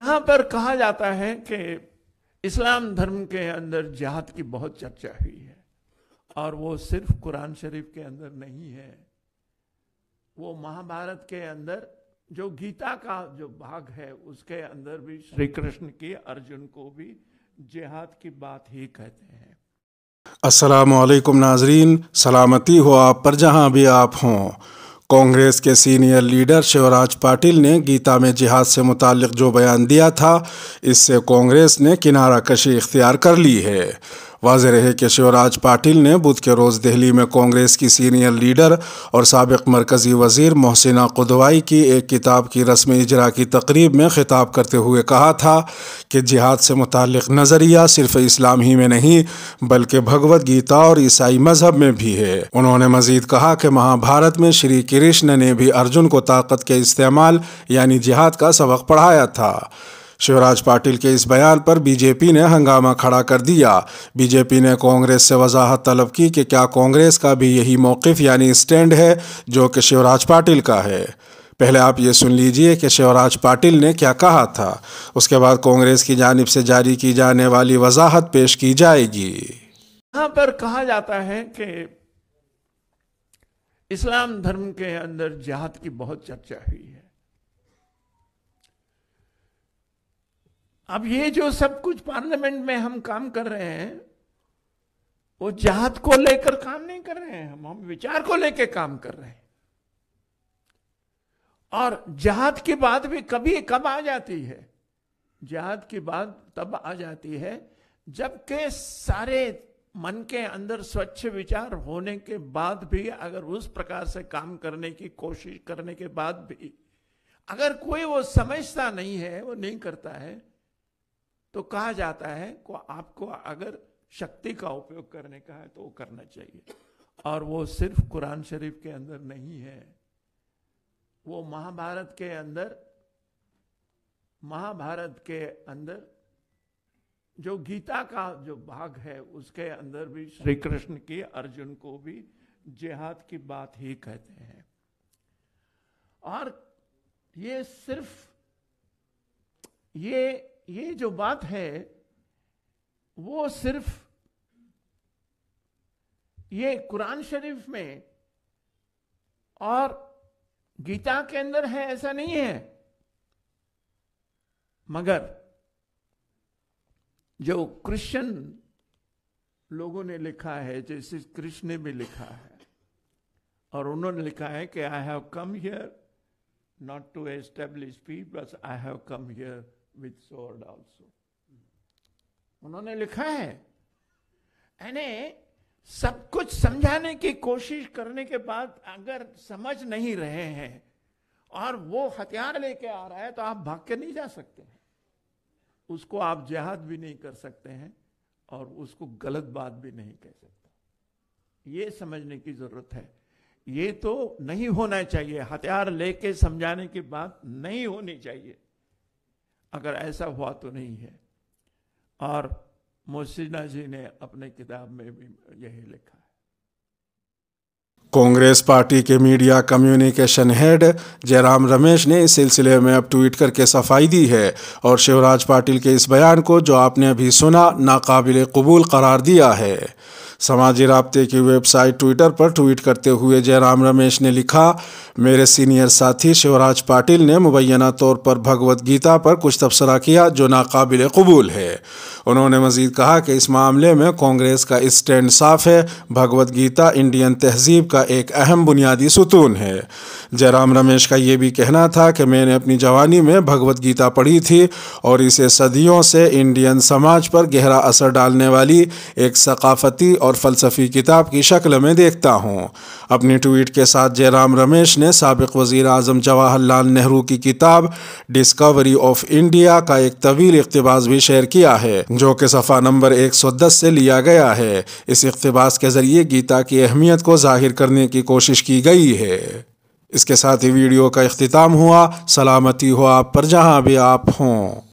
यहाँ पर कहा जाता है कि इस्लाम धर्म के अंदर जिहाद की बहुत चर्चा हुई है और वो सिर्फ कुरान शरीफ के अंदर नहीं है, वो महाभारत के अंदर जो गीता का जो भाग है उसके अंदर भी श्री कृष्ण की अर्जुन को भी जिहाद की बात ही कहते हैं। अस्सलामु अलैकुम नाजरीन, सलामती हो आप पर जहां भी आप हों। कांग्रेस के सीनियर लीडर शिवराज पाटिल ने गीता में जिहाद से मुताल्लिक जो बयान दिया था, इससे कांग्रेस ने किनारा कशी इख्तियार कर ली है। वाज़ेह रहे कि शिवराज पाटिल ने बुध के रोज़ दिल्ली में कांग्रेस की सीनियर लीडर और साबिक मरकज़ी वज़ीर मोहसिना क़ुदवाई की एक किताब की रस्मी इजरा की तकरीब में खिताब करते हुए कहा था कि जिहाद से मुताल्लिक नज़रिया सिर्फ इस्लाम ही में नहीं बल्कि भगवद गीता और ईसाई मज़हब में भी है। उन्होंने मज़ीद कहा कि महाभारत में श्री कृष्ण ने भी अर्जुन को ताकत के इस्तेमाल यानी जिहाद का सबक पढ़ाया था। शिवराज पाटिल के इस बयान पर बीजेपी ने हंगामा खड़ा कर दिया। बीजेपी ने कांग्रेस से वजाहत तलब की कि क्या कांग्रेस का भी यही मौक़िफ़ यानी स्टैंड है जो कि शिवराज पाटिल का है। पहले आप ये सुन लीजिए कि शिवराज पाटिल ने क्या कहा था, उसके बाद कांग्रेस की जानिब से जारी की जाने वाली वजाहत पेश की जाएगी। यहाँ पर कहा जाता है कि इस्लाम धर्म के अंदर जिहाद की बहुत चर्चा हुई है। अब ये जो सब कुछ पार्लियामेंट में हम काम कर रहे हैं वो जिहाद को लेकर काम नहीं कर रहे हैं, हम विचार को लेकर काम कर रहे हैं। और जिहाद की बात भी कब आ जाती है, जिहाद की बात तब आ जाती है जबकि सारे मन के अंदर स्वच्छ विचार होने के बाद भी अगर उस प्रकार से काम करने की कोशिश करने के बाद भी अगर कोई वो समझता नहीं है, वो नहीं करता है, तो कहा जाता है को आपको अगर शक्ति का उपयोग करने का है तो वो करना चाहिए। और वो सिर्फ कुरान शरीफ के अंदर नहीं है, वो महाभारत के अंदर जो गीता का जो भाग है उसके अंदर भी श्री कृष्ण की अर्जुन को भी जिहाद की बात ही कहते हैं। और ये सिर्फ ये जो बात है वो सिर्फ ये कुरान शरीफ में और गीता के अंदर है ऐसा नहीं है, मगर जो क्रिश्चियन लोगों ने लिखा है, जैसे कृष्ण ने भी लिखा है और उन्होंने लिखा है कि I have come here not to establish peace but I have come here with sword also. उन्होंने लिखा है यानी सब कुछ समझाने की कोशिश करने के बाद अगर समझ नहीं रहे हैं और वो हथियार लेके आ रहा है तो आप भाग के नहीं जा सकते हैं, उसको आप जिहाद भी नहीं कर सकते हैं और उसको गलत बात भी नहीं कह सकते। ये समझने की जरूरत है। ये तो नहीं होना चाहिए, हथियार लेके समझाने की बात नहीं होनी चाहिए। अगर ऐसा हुआ तो नहीं है। और मोहसिना जी ने अपने किताब में भी यही लिखा है। कांग्रेस पार्टी के media communication head Jairam Ramesh ने इस सिलसिले में अब ट्वीट करके सफाई दी है और शिवराज पाटिल के इस बयान को जो आपने अभी सुना नाकाबिल कबूल करार दिया है। समाजी राब्ते की वेबसाइट ट्विटर पर ट्वीट करते हुए जयराम रमेश ने लिखा, मेरे सीनियर साथी शिवराज पाटिल ने मुबैना तौर पर भगवद गीता पर कुछ तबसरा किया जो नाकाबिल कबूल है। उन्होंने मजीद कहा कि इस मामले में कांग्रेस का स्टैंड साफ है, भगवद गीता इंडियन तहजीब का एक अहम बुनियादी सुतून है। जयराम रमेश का ये भी कहना था कि मैंने अपनी जवानी में भगवद गीता पढ़ी थी और इसे सदियों से इंडियन समाज पर गहरा असर डालने वाली एक सकाफती और फ़लसफ़ी किताब की शक्ल में देखता हूँ। अपनी ट्वीट के साथ जयराम रमेश ने साबिक़ वज़ीर आज़म जवाहरलाल नेहरू की किताब डिस्कवरी ऑफ इंडिया का एक तवील इक़्तिबास भी शेयर किया है जो कि सफ़ा नंबर 110 से लिया गया है। इस इक़्तिबास के ज़रिए गीता की अहमियत को ज़ाहिर करने की कोशिश की गई है। इसके साथ ही वीडियो का इख्तिताम हुआ। सलामती हो आप पर जहाँ भी आप हों।